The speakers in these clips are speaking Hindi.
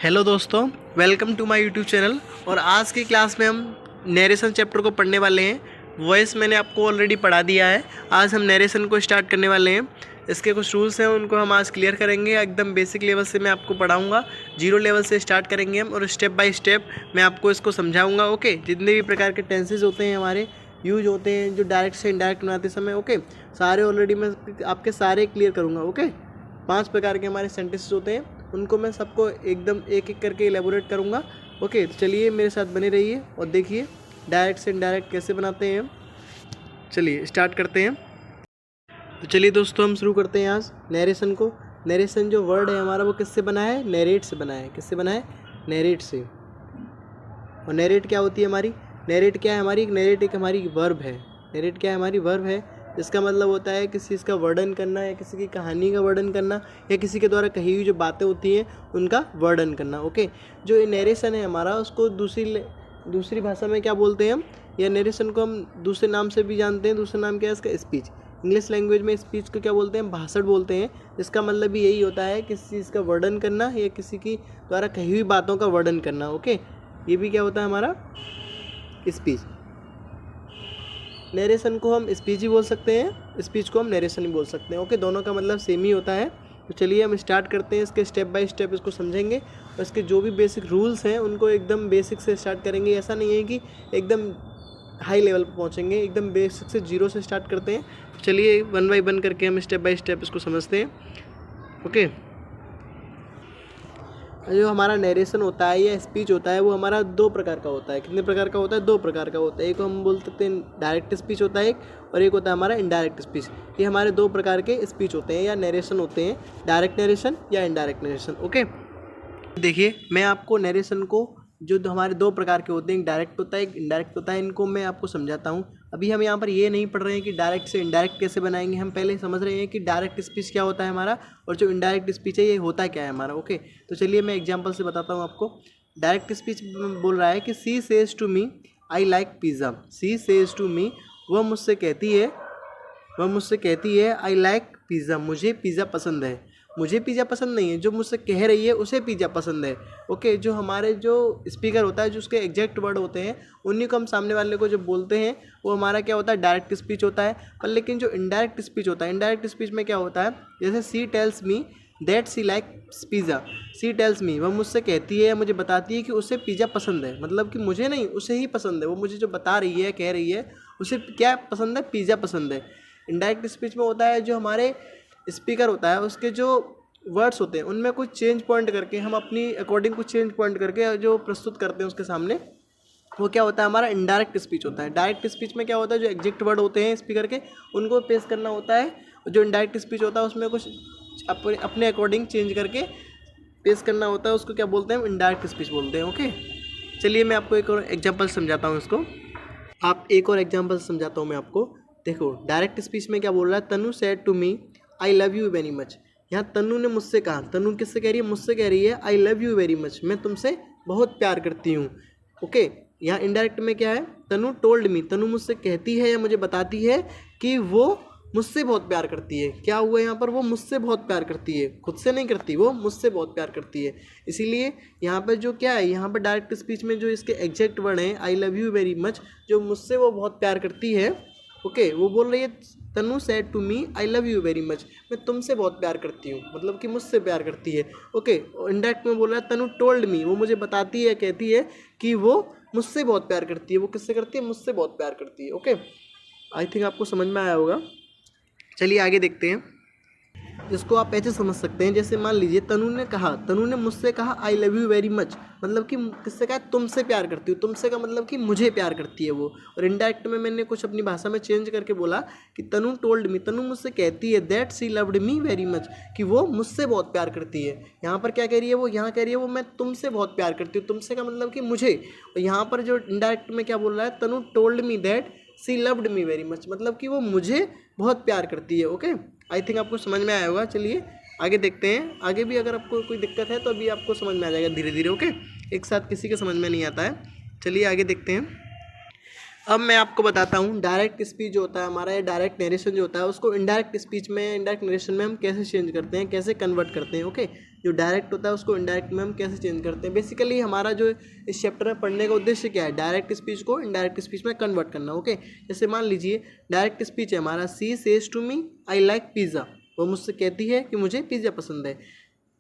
हेलो दोस्तों, welcome to my YouTube channel. और आज की क्लास में हम नरेशन चैप्टर को पढ़ने वाले हैं। वॉइस मैंने आपको ऑलरेडी पढ़ा दिया है। आज हम नरेशन को स्टार्ट करने वाले हैं। इसके कुछ रूल्स हैं, उनको हम आज क्लियर करेंगे। एकदम बेसिक लेवल से मैं आपको पढ़ाऊंगा, जीरो लेवल से स्टार्ट करेंगे हम और स्टेप बाय स्टेप मैं आपको इसको समझाऊंगा। ओके, जितने भी प्रकार के टेंसेज होते हैं हमारे यूज होते हैं, जो डायरेक्ट से इनडायरेक्ट बनाते समय, ओके, सारे ऑलरेडी मैं आपके सारे क्लियर करूँगा। ओके, 5 प्रकार के हमारे सेंटेंसेस होते हैं, उनको मैं सबको एकदम एक एक करके इलेबोरेट करूँगा। ओके, तो चलिए मेरे साथ बने रहिए और देखिए डायरेक्ट से इनडायरेक्ट कैसे बनाते हैं। चलिए स्टार्ट करते हैं। तो चलिए दोस्तों, हम शुरू करते हैं आज नरेशन को। नरेशन जो वर्ड है हमारा वो किससे बना है? नरेट से बना है। किससे बना है? नरेट से। और नरेट क्या होती है हमारी? नरेट क्या है हमारी? नरेट एक हमारी वर्ब है। नरेट क्या है हमारी? वर्ब है। इसका मतलब होता है किसी चीज़ का वर्णन करना, या किसी की कहानी का वर्णन करना, या किसी के द्वारा कही हुई जो बातें होती हैं उनका वर्णन करना। ओके, जो नरेशन है हमारा उसको दूसरी भाषा में क्या बोलते हैं हम? या नरेशन को हम दूसरे नाम से भी जानते हैं। दूसरा नाम क्या है इसका? स्पीच। इंग्लिश लैंग्वेज में स्पीच को क्या बोलते हैं? भाषण बोलते हैं। इसका मतलब भी यही होता है किसी चीज़ का वर्णन करना या किसी की द्वारा कही हुई बातों का वर्णन करना। ओके, ये भी क्या होता है हमारा? स्पीच। नरेशन को हम स्पीच ही बोल सकते हैं, स्पीच को हम नरेशन ही बोल सकते हैं। ओके, दोनों का मतलब सेम ही होता है। तो चलिए हम स्टार्ट करते हैं, इसके स्टेप बाय स्टेप इसको समझेंगे और इसके जो भी बेसिक रूल्स हैं उनको एकदम बेसिक से स्टार्ट करेंगे। ऐसा नहीं है कि एकदम हाई लेवल पर पहुंचेंगे, एकदम बेसिक से जीरो से स्टार्ट करते हैं। चलिए वन बाय वन करके हम स्टेप बाय स्टेप इसको समझते हैं। ओके, जो हमारा नरेशन होता है या स्पीच होता है वो हमारा 2 प्रकार का होता है। कितने प्रकार का होता है? 2 प्रकार का होता है। एक हम बोल सकते हैं डायरेक्ट स्पीच होता है एक, और एक होता है हमारा इनडायरेक्ट स्पीच। ये हमारे 2 प्रकार के स्पीच होते हैं या नरेशन होते हैं, डायरेक्ट नरेशन या इनडायरेक्ट नरेशन। ओके, देखिए मैं आपको नरेशन को जो हमारे 2 प्रकार के होते हैं, एक डायरेक्ट होता है एक इनडायरेक्ट होता है, इनको मैं आपको समझाता हूँ। अभी हम यहाँ पर ये नहीं पढ़ रहे हैं कि डायरेक्ट से इनडायरेक्ट कैसे बनाएंगे, हम पहले समझ रहे हैं कि डायरेक्ट स्पीच क्या होता है हमारा और जो इनडायरेक्ट स्पीच है ये होता क्या है हमारा। ओके, तो चलिए मैं एग्जाम्पल से बताता हूँ आपको। डायरेक्ट स्पीच बोल रहा है कि she says to me I like pizza. She says to me, वह मुझसे कहती है आई लाइक पिज़्ज़ा, मुझे पिज़्ज़ा पसंद है। मुझे पिज़्ज़ा पसंद नहीं है, जो मुझसे कह रही है उसे पिज़्ज़ा पसंद है। ओके, जो हमारे जो स्पीकर होता है, जो उसके एग्जैक्ट वर्ड होते हैं उन्हीं को हम सामने वाले को जो बोलते हैं वो हमारा क्या होता है? डायरेक्ट स्पीच होता है। पर लेकिन जो इनडायरेक्ट स्पीच होता है, इनडायरेक्ट स्पीच में क्या होता है? जैसे she tells me that she like pizza. She tells me, वह मुझसे कहती है, मुझे बताती है कि उसे पिज़्ज़ा पसंद है। मतलब कि मुझे नहीं, उसे ही पसंद है। वो मुझे जो बता रही है, कह रही है, उसे क्या पसंद है? पिज़्ज़ा पसंद है। इनडायरेक्ट स्पीच में होता है जो हमारे स्पीकर होता है उसके जो वर्ड्स होते हैं उनमें कुछ चेंज पॉइंट करके हम अपनी अकॉर्डिंग कुछ चेंज पॉइंट करके जो प्रस्तुत करते हैं उसके सामने, वो क्या होता है? हमारा इनडायरेक्ट स्पीच होता है। डायरेक्ट स्पीच में क्या होता है? जो एग्जैक्ट वर्ड होते हैं स्पीकर के उनको पेश करना होता है। जो इनडायरेक्ट स्पीच होता है उसमें कुछ अपने अकॉर्डिंग चेंज करके पेश करना होता है, उसको क्या बोलते हैं? इनडायरेक्ट स्पीच बोलते हैं। ओके, चलिए मैं आपको एक और एग्जाम्पल समझाता हूँ इसको। एक और एग्जाम्पल समझाता हूँ मैं आपको। देखो, डायरेक्ट स्पीच में क्या बोल रहा है? Tanu said to me I love you very much. यहाँ तनु ने मुझसे कहा। तनु किससे कह रही है? मुझसे कह रही है आई लव यू वेरी मच, मैं तुमसे बहुत प्यार करती हूँ। ओके, यहाँ इनडायरेक्ट में क्या है? तनु टोल्ड मी, तनु मुझसे कहती है या मुझे बताती है कि वो मुझसे बहुत प्यार करती है। क्या हुआ यहाँ पर? वो मुझसे बहुत प्यार करती है, खुद से नहीं करती, वो मुझसे बहुत प्यार करती है। इसीलिए यहाँ पर जो क्या है, यहाँ पर डायरेक्ट स्पीच में जो इसके एग्जैक्ट वर्ड हैं आई लव यू वेरी मच, जो मुझसे वो बहुत प्यार करती है। ओके, वो बोल रही है Tanu said to me I love you very much, मैं तुमसे बहुत प्यार करती हूँ, मतलब कि मुझसे प्यार करती है। ओके, इनडायरेक्ट में बोल रहा है तनु टोल्ड मी, वो मुझे बताती है, कहती है कि वो मुझसे बहुत प्यार करती है। वो किससे करती है? मुझसे बहुत प्यार करती है। ओके, आई थिंक आपको समझ में आया होगा। चलिए आगे देखते हैं। इसको आप ऐसे समझ सकते हैं, जैसे मान लीजिए तनु ने मुझसे कहा आई लव यू वेरी मच, मतलब कि किससे कहा? तुमसे प्यार करती हूँ। तुमसे का मतलब कि मुझे प्यार करती है वो। और इनडायरेक्ट में मैंने कुछ अपनी भाषा में चेंज करके बोला कि तनु टोल्ड मी, तनु मुझसे कहती है that she loved me very much, कि वो मुझसे बहुत प्यार करती है। यहाँ पर क्या कह रही है वो? यहाँ कह रही है वो मैं तुमसे बहुत प्यार करती हूँ। तुमसे का मतलब कि मुझे। और यहाँ पर जो इनडायरेक्ट में क्या बोल रहा है? Tanu told me that she loved me very much, मतलब कि वो मुझे बहुत प्यार करती है। ओके, आई थिंक आपको समझ में आया होगा। चलिए आगे देखते हैं। आगे भी अगर आपको कोई दिक्कत है तो अभी आपको समझ में आ जाएगा धीरे धीरे। ओके, एक साथ किसी के समझ में नहीं आता है। चलिए आगे देखते हैं। अब मैं आपको बताता हूँ डायरेक्ट स्पीच जो होता है हमारा, या डायरेक्ट नरेशन जो होता है उसको इनडायरेक्ट स्पीच में, इनडायरेक्ट नरेशन में हम कैसे चेंज करते हैं, कैसे कन्वर्ट करते हैं। ओके, जो डायरेक्ट होता है उसको इनडायरेक्ट में हम कैसे चेंज करते हैं। बेसिकली हमारा जो इस चैप्टर में पढ़ने का उद्देश्य क्या है, डायरेक्ट स्पीच को इनडायरेक्ट स्पीच में कन्वर्ट करना। ओके, जैसे मान लीजिए डायरेक्ट स्पीच है हमारा, she says to me I like pizza, वो मुझसे कहती है कि मुझे पिज़्ज़ा पसंद है।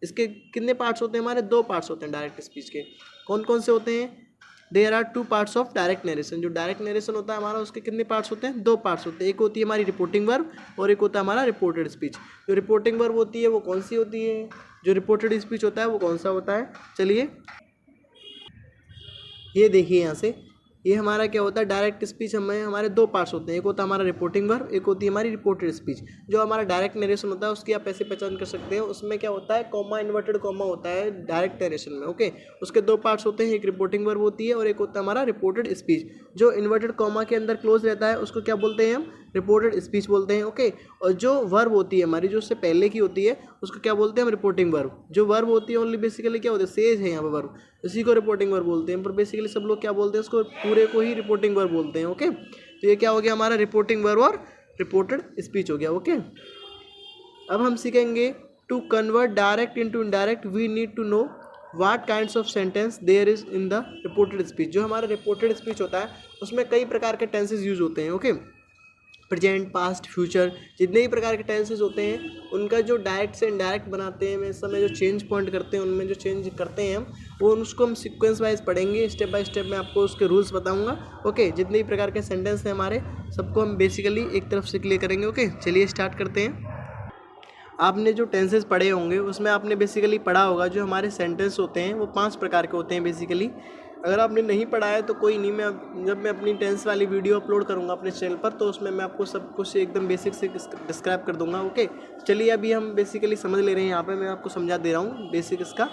इसके कितने पार्ट्स होते हैं हमारे, 2 पार्ट्स होते हैं डायरेक्ट स्पीच के। कौन कौन से होते हैं, there are 2 parts of direct narration. जो डायरेक्ट नरेशन होता है हमारा उसके कितने पार्ट्स होते हैं, 2 पार्ट्स होते हैं। एक होती है हमारी रिपोर्टिंग वर्ब और एक होता है हमारा रिपोर्टेड स्पीच। जो रिपोर्टिंग वर्ब होती है वो कौन सी होती है, जो रिपोर्टेड स्पीच होता है वो कौन सा होता है। चलिए ये देखिए यहाँ से, ये हमारा क्या होता है, डायरेक्ट स्पीच हमें हमारे 2 पार्ट्स होते हैं। एक होता है हमारा रिपोर्टिंग वर्ब, एक होती है हमारी रिपोर्टेड स्पीच। जो हमारा डायरेक्ट नरेशन होता है उसकी आप ऐसे पहचान कर सकते हैं, उसमें क्या होता है, कॉमा, इन्वर्टेड कॉमा होता है डायरेक्ट नरेशन में। ओके, उसके 2 पार्ट्स होते हैं, एक रिपोर्टिंग वर्ब होती है और एक होता है हमारा रिपोर्टेड स्पीच। जो इन्वर्टेड कॉमा के अंदर क्लोज रहता है उसको क्या बोलते हैं हम, रिपोर्टेड स्पीच बोलते हैं। ओके, और जो वर्ब होती है हमारी, जो उससे पहले की होती है उसको क्या बोलते हैं हम, रिपोर्टिंग वर्ब। जो वर्ब होती है ओनली बेसिकली क्या होता है, सेज है यहाँ पर वर्ब, इसी को रिपोर्टिंग वर्ब बोलते हैं। पर बेसिकली सब लोग क्या बोलते हैं, उसको पूरे को ही रिपोर्टिंग वर्ब बोलते हैं। ओके, तो ये क्या हो गया हमारा, रिपोर्टिंग वर्ब और रिपोर्टेड स्पीच हो गया। ओके, अब हम सीखेंगे to convert direct into indirect we need to know what kinds of sentence there is in the reported speech. जो हमारा रिपोर्टेड स्पीच होता है उसमें कई प्रकार के टेंसेस यूज होते हैं। ओके, प्रेजेंट, पास्ट, फ्यूचर, जितने भी प्रकार के टेंसेस होते हैं उनका जो डायरेक्ट से इनडायरेक्ट बनाते हैं, इस समय जो चेंज पॉइंट करते हैं, उनमें जो चेंज करते हैं हम वो उसको हम सीक्वेंस वाइज पढ़ेंगे, स्टेप बाय स्टेप मैं आपको उसके रूल्स बताऊंगा। ओके, जितने भी प्रकार के सेंटेंस हैं हमारे सबको हम बेसिकली एक तरफ से क्लियर करेंगे। ओके, चलिए स्टार्ट करते हैं। आपने जो टेंसेस पढ़े होंगे उसमें आपने बेसिकली पढ़ा होगा जो हमारे सेंटेंस होते हैं वो 5 प्रकार के होते हैं बेसिकली। अगर आपने नहीं पढ़ा है तो कोई नहीं, मैं जब मैं अपनी टेंस वाली वीडियो अपलोड करूंगा अपने चैनल पर तो उसमें मैं आपको सब कुछ एकदम बेसिक से डिस्क्राइब कर दूंगा। ओके, चलिए अभी हम बेसिकली समझ ले रहे हैं, यहाँ पे मैं आपको समझा दे रहा हूँ बेसिक इसका।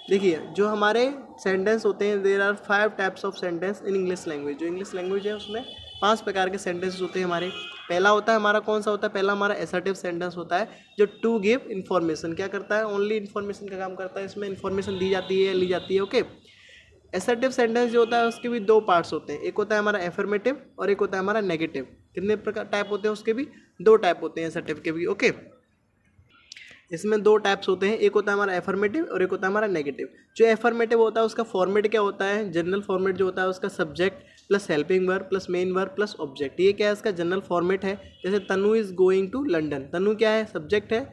देखिए जो हमारे सेंटेंस होते हैं, there are 5 types of sentence in English language. जो इंग्लिश लैंग्वेज है उसमें 5 प्रकार के सेंटेंसेस होते हैं हमारे। पहला होता है हमारा, कौन सा होता है, पहला हमारा असर्टिव सेंटेंस होता है जो टू गिव इन्फॉर्मेशन। क्या करता है, ओनली इन्फॉर्मेशन का काम करता है, इसमें इन्फॉर्मेशन दी जाती है, ली जाती है। ओके, असर्टिव सेंटेंस जो होता है उसके भी 2 पार्ट्स होते हैं, एक होता है हमारा एफर्मेटिव और एक होता है हमारा नेगेटिव। कितने प्रकार टाइप होते हैं उसके भी, 2 टाइप होते हैं असर्टिव के भी। ओके, इसमें 2 टाइप्स होते हैं, एक होता है हमारा एफर्मेटिव और एक होता है हमारा नेगेटिव। जो एफर्मेटिव होता है उसका फॉर्मेट क्या होता है, जनरल फॉर्मेट जो होता है उसका subject plus helping verb plus main verb plus object. ये क्या है, इसका जनरल फॉर्मेट है। जैसे तनु इज गोइंग टू लंदन, तनु क्या है, सब्जेक्ट है,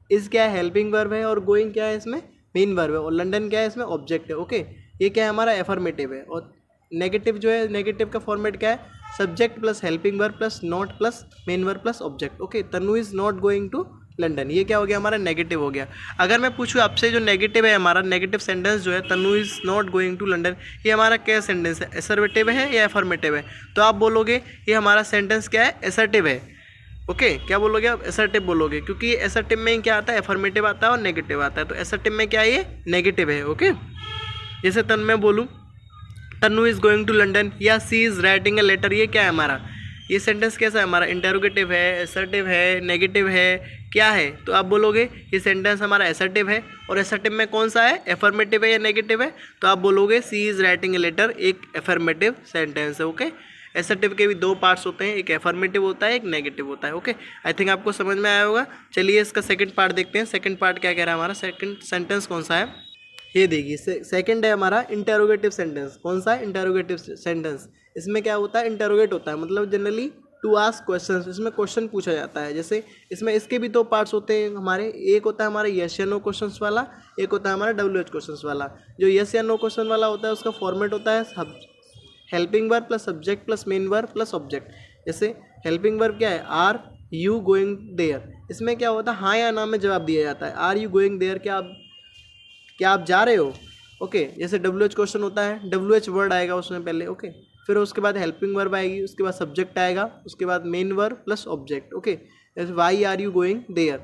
इज क्या है, हेल्पिंग वर्ब है, और गोइंग क्या है इसमें मेन वर्ब है, और लंदन क्या है इसमें ऑब्जेक्ट है। ओके, ये क्या है हमारा एफर्मेटिव है। और नेगेटिव जो है, नेगेटिव का फॉर्मेट क्या है, subject plus helping verb plus not plus main verb plus object. Okay, Tanu is not going to London, ये क्या हो गया हमारा, नेगेटिव हो गया। अगर मैं पूछूँ आपसे जो नेगेटिव है हमारा, नेगेटिव सेंटेंस जो है Tanu is not going to London, ये हमारा क्या सेंटेंस है, असर्टिव है या एफर्मेटिव है। तो आप बोलोगे ये हमारा सेंटेंस क्या है, असर्टिव है। ओके, क्या बोलोगे आप, असर्टिव बोलोगे, क्योंकि असर्टिव में क्या आता है, एफर्मेटिव आता है और नेगेटिव आता है। तो असर्टिव में क्या है, ये नेगेटिव है। ओके, जैसे तन मैं बोलूँ तनु इज गोइंग टू लंदन या सी इज राइटिंग ए लेटर, ये क्या है हमारा, ये सेंटेंस कैसा है हमारा, इंटरोगेटिव है, असर्टिव है, नेगेटिव है, क्या है। तो आप बोलोगे ये सेंटेंस हमारा असर्टिव है, और असर्टिव में कौन सा है, एफर्मेटिव है या नेगेटिव है। तो आप बोलोगे सी इज राइटिंग ए लेटर, एक एफर्मेटिव सेंटेंस है। ओके, असर्टिव के भी 2 पार्ट्स होते हैं, एक एफर्मेटिव होता है, एक नेगेटिव होता है। ओके, आई थिंक आपको समझ में आया होगा। चलिए इसका सेकंड पार्ट देखते हैं। सेकंड पार्ट क्या कह रहा है हमारा, सेकंड सेंटेंस कौन सा है, ये देखिए सेकंड है हमारा इंटरोगेटिव सेंटेंस। कौन सा है, इंटरोगेटिव सेंटेंस। इसमें क्या होता है, इंटरोगेट होता है, मतलब जनरली टू आस्क क्वेश्चंस, इसमें क्वेश्चन पूछा जाता है। जैसे इसमें इसके भी 2 पार्ट्स होते हैं हमारे, एक होता है हमारा यस या नो क्वेश्चंस वाला, एक होता है हमारा WH क्वेश्चंस वाला। जो यस या नो क्वेश्चन वाला होता है उसका फॉर्मेट होता है helping verb plus subject plus main verb plus object. जैसे हेल्पिंग वर्ब क्या है, आर यू गोइंग देयर, इसमें क्या होता है, हाँ या ना में जवाब दिया जाता है। आर यू गोइंग देयर, क्या आप जा रहे हो। ओके, जैसे WH क्वेश्चन होता है, WH वर्ड आएगा उसमें पहले। ओके, फिर उसके बाद हेल्पिंग वर्ब आएगी, उसके बाद सब्जेक्ट आएगा, उसके बाद main verb plus object. Okay, जैसे why are you going there,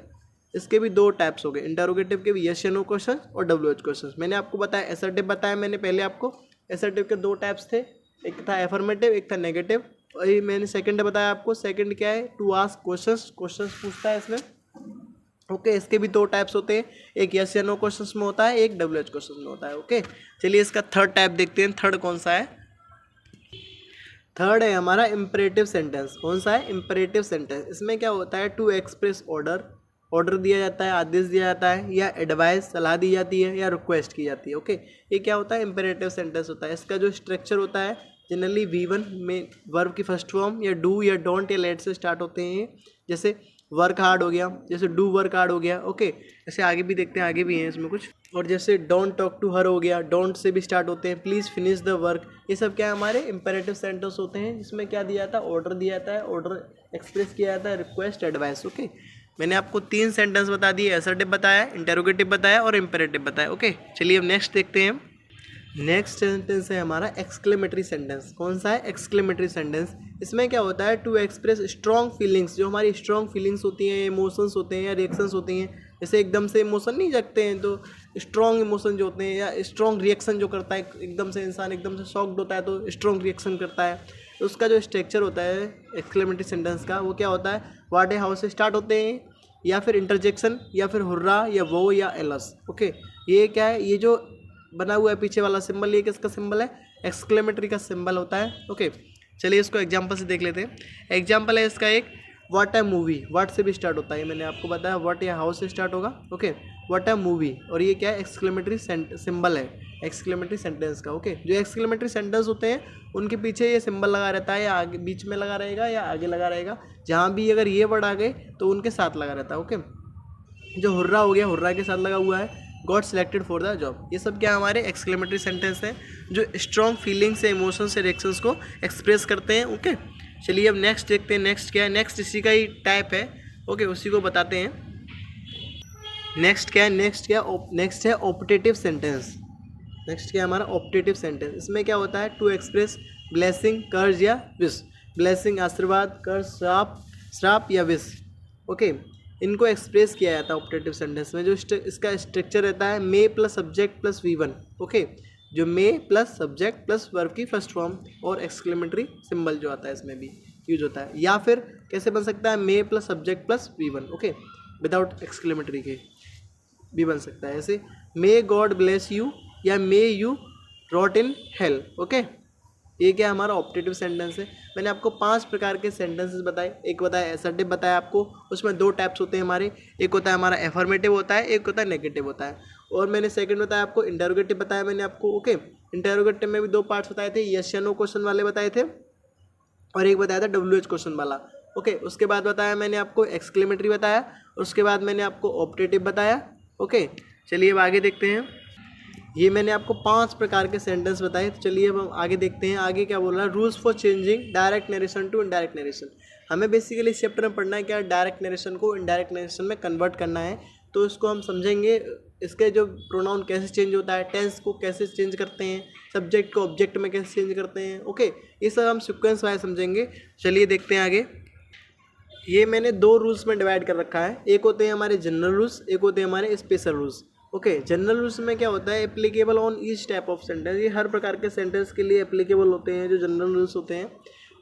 इसके भी 2 टाइप्स हो गए, इंटरोगेटिव के भी यस या नो क्वेश्चन और WH क्वेश्चन। मैंने आपको बताया असर्टिव बताया मैंने पहले आपको, असर्टिव के 2 टाइप्स थे, एक था एफर्मेटिव एक था नेगेटिव। और ये मैंने सेकंड बताया आपको, सेकंड क्या है, टू आस्क क्वेश्चंस, क्वेश्चंस पूछता है इसमें। ओके, इसके भी 2 टाइप्स होते हैं, एक यस या नो क्वेश्चंस में होता है, एक WH क्वेश्चन में होता है। ओके, चलिए इसका थर्ड टाइप देखते हैं, थर्ड कौन सा है। थर्ड है हमारा इम्परेटिव सेंटेंस। कौन सा है? Imperative sentence. इसमें क्या होता है? टू एक्सप्रेस ऑर्डर, ऑर्डर दिया जाता है, आदेश दिया जाता है, या एडवाइस सलाह दी जाती है, या रिक्वेस्ट की जाती है। ओके, ये क्या होता है? इम्परेटिव सेंटेंस होता है। इसका जो स्ट्रक्चर होता है जनरली V1 में वर्ब की फर्स्ट फॉर्म या डू या डोंट या लेट से स्टार्ट होते हैं। जैसे वर्क हार्ड हो गया, जैसे डू वर्क हार्ड हो गया। ओके, जैसे आगे भी देखते हैं, आगे भी हैं इसमें कुछ। और जैसे डोंट टॉक टू हर हो गया, डोंट से भी स्टार्ट होते हैं। प्लीज़ फिनिश द वर्क, ये सब क्या है? हमारे इंपेरेटिव सेंटेंस होते हैं जिसमें क्या दिया जाता है? ऑर्डर दिया जाता है, ऑर्डर एक्सप्रेस किया जाता है, रिक्वेस्ट, एडवाइस। ओके, मैंने आपको 3 सेंटेंस बता दिए, असर्टिव बताया, इंटेरोगेटिव बताया और इंपेरेटिव बताया। ओके, चलिए अब नेक्स्ट देखते हैं। नेक्स्ट सेंटेंस है हमारा एक्सक्लेमेटरी सेंटेंस। कौन सा है? Exclamatory sentence. इसमें क्या होता है? टू एक्सप्रेस स्ट्रॉन्ग फीलिंग्स, जो हमारी स्ट्रॉन्ग फीलिंग्स होती हैं, इमोशंस होते हैं या रिएक्शंस होती हैं। जैसे एकदम से इमोशन नहीं जगते हैं, तो स्ट्रॉन्ग इमोशन जो होते हैं या स्ट्रॉन्ग रिएक्शन जो करता है, एकदम से इंसान एकदम से शॉक्ड होता है तो स्ट्रॉन्ग रिएक्शन करता है। तो उसका जो स्ट्रक्चर होता है एक्सक्लेमेटरी सेंटेंस का, वो क्या होता है? व्हाट है, हाउ से स्टार्ट होते हैं, या फिर इंटरजेक्शन, या फिर हुर्रा, या वो, या एलस। ओके, ये क्या है? ये जो बना हुआ है पीछे वाला सिंबल, ये किसका सिंबल है? एक्सक्लेमेटरी का सिंबल होता है। ओके, चलिए इसको एग्जांपल से देख लेते हैं। एग्जांपल है इसका एक, व्हाट ए मूवी, व्हाट से भी स्टार्ट होता है, मैंने आपको बताया। व्हाट या हाउ से स्टार्ट होगा। ओके, व्हाट ए मूवी, और ये क्या है? एक्सक्लेमेटरी सिंबल है एक्सक्लेमेटरी सेंटेंस का। ओके, जो एक्सक्लेमेटरी सेंटेंस होते हैं उनके पीछे ये सिंबल लगा रहता है, या आगे बीच में लगा रहेगा या आगे लगा रहेगा। जहाँ भी अगर ये वर्ड आ गए तो उनके साथ लगा रहता है। ओके, जो हुर्रा हो गया, हुर्रा के साथ लगा हुआ है। Got selected for the job, ये सब क्या हमारे एक्सक्लेमेटरी सेंटेंस हैं जो स्ट्रॉन्ग फीलिंग्स से, इमोशंस से, रिएक्शंस को एक्सप्रेस करते हैं। ओके, चलिए अब नेक्स्ट देखते हैं। नेक्स्ट क्या है? नेक्स्ट इसी का ही टाइप है। ओके, उसी को बताते हैं। नेक्स्ट क्या है? नेक्स्ट है ऑप्टेटिव सेंटेंस। नेक्स्ट क्या है हमारा? Optative sentence. इसमें क्या होता है? टू एक्सप्रेस ब्लेसिंग, कर्ज या विश। ब्लेसिंग आशीर्वाद, कर्ज श्राप या विश। ओके, इनको एक्सप्रेस किया जाता है ऑप्टेटिव सेंटेंस में। जो इसका स्ट्रक्चर रहता है may plus subject plus V1। Okay, जो may plus subject plus verb की फर्स्ट फॉर्म और एक्सक्लेमेटरी सिंबल जो आता है इसमें भी यूज होता है। या फिर कैसे बन सकता है? May plus subject plus V1। Okay, without exclamatory के भी बन सकता है। ऐसे मे गॉड ब्लेस यू, या may you rot in hell. Okay, ये क्या हमारा ऑप्टेटिव सेंटेंस है। मैंने आपको 5 प्रकार के सेंटेंसेस बताए। एक बताया असर्टिव बताया आपको, उसमें 2 टाइप्स होते हैं हमारे। एक होता है हमारा एफर्मेटिव होता है, एक होता है नेगेटिव होता है। और मैंने सेकंड बताया आपको इंटरोगेटिव बताया मैंने आपको। ओके, इंटरोगेटिव में भी 2 पार्ट्स बताए थे, यस या नो क्वेश्चन वाले बताए थे, और एक बताया था WH क्वेश्चन वाला। ओके, उसके बाद बताया मैंने आपको एक्सक्लेमेटरी बताया, और उसके बाद मैंने आपको ऑप्टेटिव बताया। ओके, चलिए अब आगे देखते हैं। ये मैंने आपको 5 प्रकार के सेंटेंस बताए। तो चलिए अब हम आगे देखते हैं। आगे क्या बोल रहा है? Rules for changing direct narration to indirect narration. हमें बेसिकली इस चैप्टर में पढ़ना है क्या? डायरेक्ट नरेशन को इनडायरेक्ट नरेशन में कन्वर्ट करना है। तो इसको हम समझेंगे, इसके जो प्रोनाउन कैसे चेंज होता है, टेंस को कैसे चेंज करते हैं, सब्जेक्ट को ऑब्जेक्ट में कैसे चेंज करते हैं। ओके, ये सब हम सीक्वेंस वाइज समझेंगे। चलिए देखते हैं आगे। ये मैंने 2 रूल्स में डिवाइड कर रखा है। एक होते हैं हमारे जनरल रूल्स, एक होते हैं हमारे special rules. Okay, general rules में क्या होता है? Applicable on each type of sentence. ये हर प्रकार के सेंटेंस के लिए एप्लीकेबल होते हैं, जो जनरल रूल्स होते हैं।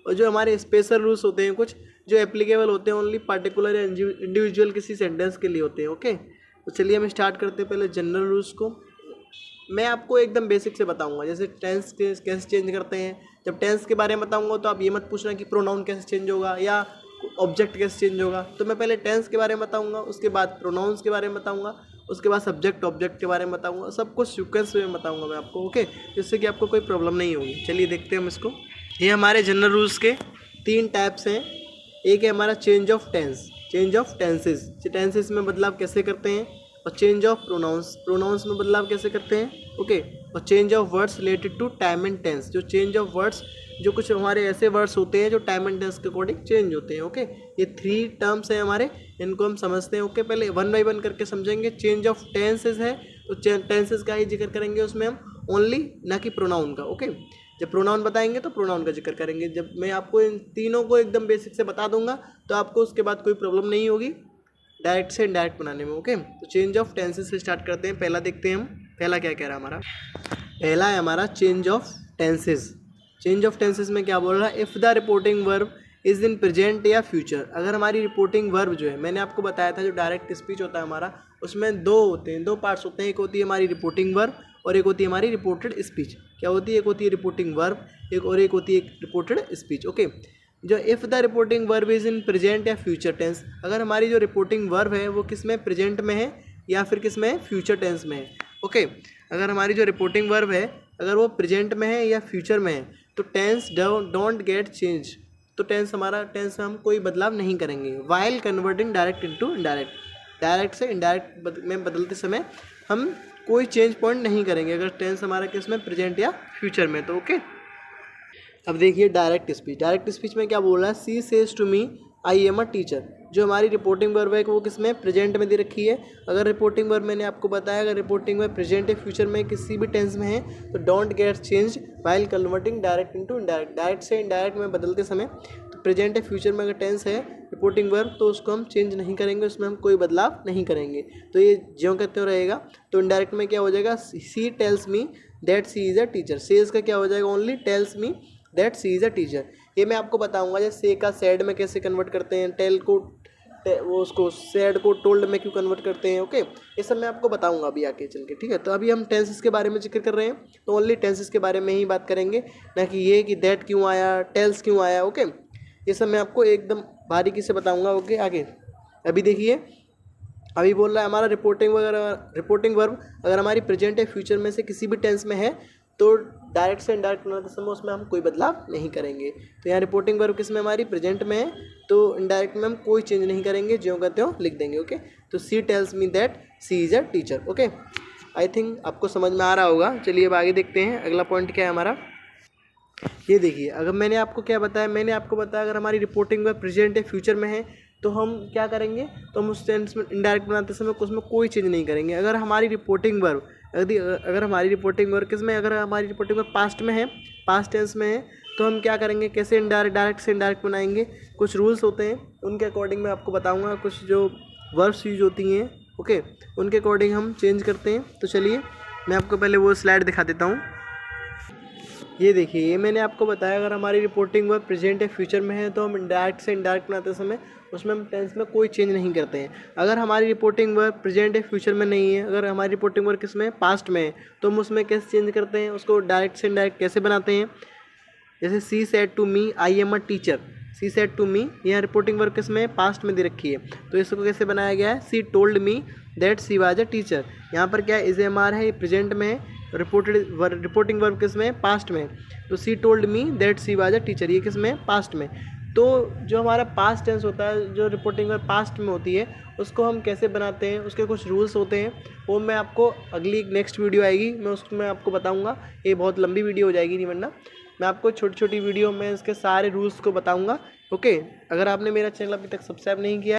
और जो हमारे स्पेशल रूल्स होते हैं कुछ, जो एप्लीकेबल होते हैं ओनली पार्टिकुलर या इंडिविजुअल किसी सेंटेंस के लिए होते हैं। ओके, तो चलिए हम स्टार्ट करते हैं पहले जनरल रूल्स को। मैं आपको एकदम बेसिक से बताऊंगा, जैसे टेंस कैसे चेंज करते हैं। जब टेंस के बारे में बताऊंगा तो आप ये मत पूछना कि प्रोनाउन कैसे चेंज होगा या ऑब्जेक्ट कैसे चेंज होगा। तो मैं पहले टेंस के बारे में बताऊंगा, उसके बाद प्रोनाउंस के बारे में बताऊंगा, उसके बाद सब्जेक्ट ऑब्जेक्ट के बारे में बताऊंगा। सब कुछ सीक्वेंस में बताऊंगा मैं आपको। ओके, जिससे कि आपको कोई प्रॉब्लम नहीं होगी। चलिए देखते हैं हम इसको। ये हमारे जनरल रूल्स के 3 टाइप्स हैं। एक है हमारा change of tense, change of tenses, tenses में बदलाव कैसे करते हैं। और चेंज ऑफ प्रोनाउंस, प्रोनाउंस में बदलाव कैसे करते हैं। ओके, और change of words related to time and tense, जो चेंज ऑफ वर्ड्स, जो कुछ हमारे ऐसे वर्ड्स होते हैं जो टाइम एंड टेंस के अकॉर्डिंग चेंज होते हैं। ओके, ये 3 टर्म्स हैं हमारे, इनको हम समझते हैं। ओके, पहले 1 बाय 1 करके समझेंगे। चेंज ऑफ टेंसेस है तो टेंसेस का ही जिक्र करेंगे उसमें हम ओनली, ना कि प्रोनाउन का। ओके, जब प्रोनाउन बताएंगे तो प्रोनाउन का जिक्र करेंगे। जब मैं आपको इन तीनों को एकदम बेसिक से बता दूंगा तो आपको उसके बाद कोई प्रॉब्लम नहीं होगी डायरेक्ट से इनडायरेक्ट बनाने में। ओके, तो चेंज ऑफ टेंसेस से स्टार्ट करते हैं। पहला देखते हैं हम, पहला क्या कह रहा है हमारा। पहला है हमारा change of tenses. Change of tenses में क्या बोल रहा है? If the reporting verb is in present या फ्यूचर। अगर हमारी रिपोर्टिंग वर्ब जो है, मैंने आपको बताया था जो डायरेक्ट स्पीच होता है हमारा, उसमें 2 होते हैं, 2 पार्ट्स होते हैं। एक होती है हमारी रिपोर्टिंग वर्ब और एक होती है हमारी रिपोर्टेड स्पीच। क्या होती है? एक होती है रिपोर्टिंग वर्ब, एक होती है रिपोर्टेड स्पीच। ओके, जो if the reporting verb is in present या फ्यूचर टेंस, अगर हमारी जो रिपोर्टिंग वर्ब है वो किस में, प्रेजेंट में है या फिर किस में है, फ्यूचर टेंस में है। ओके, अगर हमारी जो रिपोर्टिंग वर्ब है अगर वो प्रेजेंट में है या फ्यूचर में है तो टेंस डोंट गेट चेंज, तो टेंस में हम कोई बदलाव नहीं करेंगे। While converting direct into indirect, direct से इनडायरेक्ट में बदलते समय हम कोई चेंज पॉइंट नहीं करेंगे अगर टेंस हमारा किस में, प्रेजेंट या फ्यूचर में। तो ओके, अब देखिए डायरेक्ट स्पीच। डायरेक्ट स्पीच में क्या बोल रहा है? She says to me I am a teacher. जो हमारी रिपोर्टिंग वर्ब है वो किस में, प्रेजेंट में दे रखी है। अगर रिपोर्टिंग वर्ब मैंने आपको बताया अगर रिपोर्टिंग वर्ब प्रेजेंट या फ्यूचर में किसी भी टेंस में है तो don't get change while converting direct into indirect, direct से इनडायरेक्ट में बदलते समय। तो प्रेजेंट या फ्यूचर में अगर टेंस है रिपोर्टिंग वर्ब तो उसको हम चेंज नहीं करेंगे, उसमें हम कोई बदलाव नहीं करेंगे। तो ये ज्यों कहते हो रहेगा। तो इनडायरेक्ट में क्या हो जाएगा? She tells me that she is a teacher. Says का क्या हो जाएगा? Only tells me that she is a teacher. ये मैं आपको बताऊंगा जैसे से का सैड में कैसे कन्वर्ट करते हैं, टेल को वो उसको सैड को टोल्ड में क्यों कन्वर्ट करते हैं। ओके, ये सब मैं आपको बताऊंगा अभी आके चल के, ठीक है। तो अभी हम टेंसेस के बारे में जिक्र कर रहे हैं तो ओनली टेंसेस के बारे में ही बात करेंगे, ना कि ये कि दैट क्यों आया, टेल्स क्यों आया। ओके, ये सब मैं आपको एकदम बारीकी से बताऊँगा। ओके, आगे अभी देखिए, अभी बोल रहा है हमारा रिपोर्टिंग वर्ब अगर हमारी प्रेजेंट या फ्यूचर में से किसी भी टेंस में है तो डायरेक्ट से इनडायरेक्ट बनाते समय उसमें हम कोई बदलाव नहीं करेंगे। तो यहाँ रिपोर्टिंग वर्ब किस में, हमारी प्रेजेंट में है तो इनडायरेक्ट में हम कोई चेंज नहीं करेंगे, ज्यों कहते हो लिख देंगे। ओके, तो she tells me that she is a teacher. Okay, I think आपको समझ में आ रहा होगा। चलिए अब आगे देखते हैं अगला पॉइंट क्या है हमारा। ये देखिए, अगर मैंने आपको क्या बताया, मैंने आपको बताया अगर हमारी रिपोर्टिंग वर्ब प्रेजेंट या फ्यूचर में है तो हम क्या करेंगे, तो हम उस टेंस में इनडायरेक्ट बनाते समय उसमें कोई चेंज नहीं करेंगे। अगर हमारी रिपोर्टिंग वर्ब अगर हमारी रिपोर्टिंग वर्ब किस में, अगर हमारी रिपोर्टिंग वर्ब पास्ट में है, पास्ट टेंस में है तो हम क्या करेंगे, कैसे डायरेक्ट से इनडायरेक्ट बनाएंगे। कुछ रूल्स होते हैं उनके अकॉर्डिंग मैं आपको बताऊँगा, कुछ जो वर्ब्स यूज होती हैं ओके उनके अकॉर्डिंग हम चेंज करते हैं। तो चलिए मैं आपको पहले वो स्लाइड दिखा देता हूँ। ये देखिए, ये मैंने आपको बताया अगर हमारी रिपोर्टिंग वर्ब प्रेजेंट या फ्यूचर में है तो हम इंडायरेक्ट से इनडायरेक्ट बनाते समय उसमें हम टेंस में कोई चेंज नहीं करते हैं। अगर हमारी रिपोर्टिंग वर्ब प्रेजेंट या फ्यूचर में नहीं है, अगर हमारी रिपोर्टिंग वर्ब किस में, पास्ट में है, तो हम उसमें कैसे चेंज करते हैं, उसको डायरेक्ट से इनडायरेक्ट कैसे बनाते हैं। जैसे she said to me I am a teacher, she said to me, यहाँ रिपोर्टिंग वर्ब किस में, पास्ट में दे रखी है तो इसको कैसे बनाया गया है, सी told me that she was a teacher. यहाँ पर क्या इज एम आर है, ये प्रेजेंट में है, रिपोर्टिंग वर्ब किस में, पास्ट में। तो सी told me that she was a teacher, ये किस में, पास्ट में। तो जो हमारा पास्ट टेंस होता है, जो रिपोर्टिंग वर्ब पास्ट में होती है उसको हम कैसे बनाते हैं, उसके कुछ रूल्स होते हैं, वो मैं आपको अगली नेक्स्ट वीडियो आएगी मैं उसमें आपको बताऊंगा। ये बहुत लंबी वीडियो हो जाएगी, नहीं वरना मैं आपको छोटी छोटी वीडियो में इसके सारे रूल्स को बताऊंगा। ओके, अगर आपने मेरा चैनल अभी तक सब्सक्राइब नहीं किया